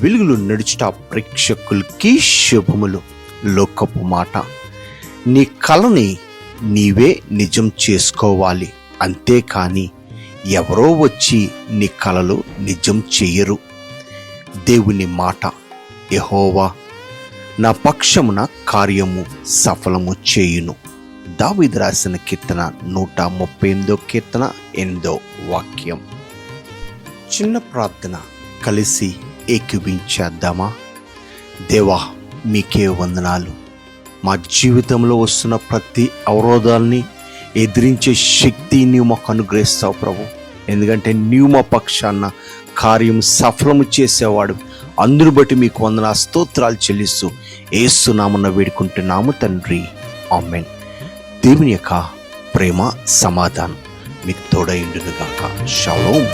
వెలుగులు నడుచుట ప్రేక్షకులకి శుభములు. లోకపు మాట, నీ కలని నీవే నిజం చేసుకోవాలి, అంతేకాని ఎవరో వచ్చి నీ కలలు నిజం చెయ్యరు. దేవుని మాట, యెహోవా నా పక్షమున కార్యము సఫలము చేయును. దావీదు రాసిన కీర్తన 138 కీర్తన 8 వాక్యం. చిన్న ప్రార్థన కలిసి ఏకీవించేద్దామా? దేవా, మీకే వందనాలు. మా జీవితంలో వస్తున్న ప్రతి అవరోధాల్ని ఎదిరించే శక్తి నీవు మాకు అనుగ్రహిస్తావు ప్రభు. ఎందుకంటే నీవు మా పక్షాన కార్యం సఫలము చేసేవాడు. అందును బట్టి మీకు వందన స్తోత్రాలు చెల్లిస్తూ యేసు నామమున వేడుకుంటున్నాము తండ్రి, ఆమేన్. దేవుని యొక్క ప్రేమ సమాధానం మీకు తోడైండును గాక. షాలోమ్.